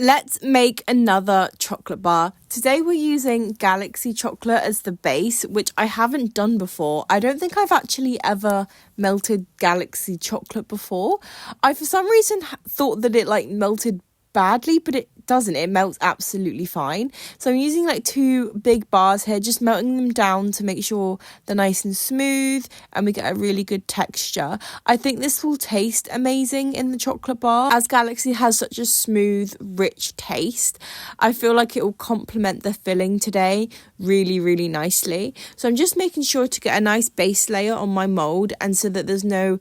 Let's make another chocolate bar. Today we're using Galaxy chocolate as the base, which I haven't done before. I don't think I've actually ever melted Galaxy chocolate before. I, for some reason, thought that it melted badly, but it doesn't. It melts absolutely fine. So I'm using 2 big bars here, just melting them down to make sure they're nice and smooth and we get a really good texture. I think this will taste amazing in the chocolate bar. As Galaxy has such a smooth, rich taste, I feel like it will complement the filling today really, really nicely. So I'm just making sure to get a nice base layer on my mold, and so that there's no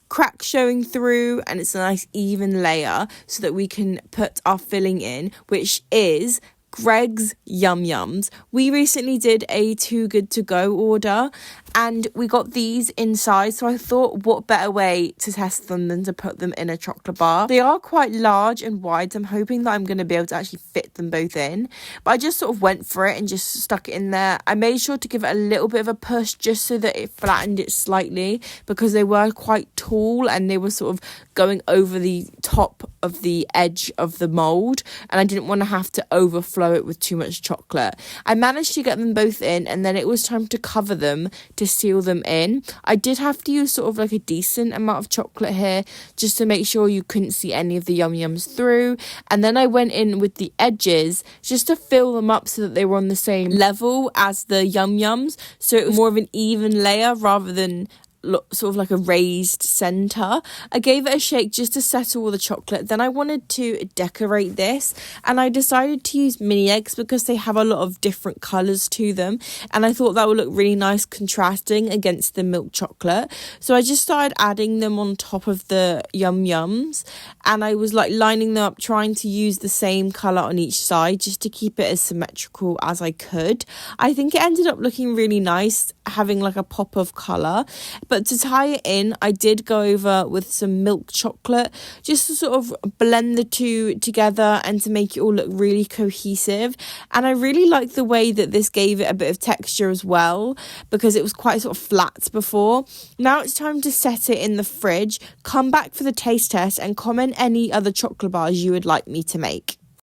crack showing through and it's a nice even layer, so that we can put our filling in, which is Greggs Yum Yums. We recently did a Too Good To Go order and we got these inside, so I thought what better way to test them than to put them in a chocolate bar. They are quite large and wide, so I'm hoping that I'm going to be able to actually fit them both in, but I just sort of went for it and just stuck it in there. I made sure to give it a little bit of a push just so that it flattened it slightly, because they were quite tall and they were sort of going over the top of the edge of the mold, and I didn't want to have to overflow it with too much chocolate. I managed to get them both in, and then it was time to cover them to seal them in. I did have to use sort of a decent amount of chocolate here, just to make sure you couldn't see any of the Yum Yums through, and then I went in with the edges just to fill them up so that they were on the same level as the Yum Yums, so it was more of an even layer rather than sort of a raised center. I gave it a shake just to settle all the chocolate. Then I wanted to decorate this, and I decided to use mini eggs because they have a lot of different colors to them, and I thought that would look really nice contrasting against the milk chocolate. So I just started adding them on top of the Yum Yums, and I was lining them up, trying to use the same color on each side just to keep it as symmetrical as I could. I think it ended up looking really nice, having a pop of color. But to tie it in, I did go over with some milk chocolate just to sort of blend the two together and to make it all look really cohesive. And I really like the way that this gave it a bit of texture as well, because it was quite sort of flat before. Now it's time to set it in the fridge. Come back for the taste test and comment any other chocolate bars you would like me to make.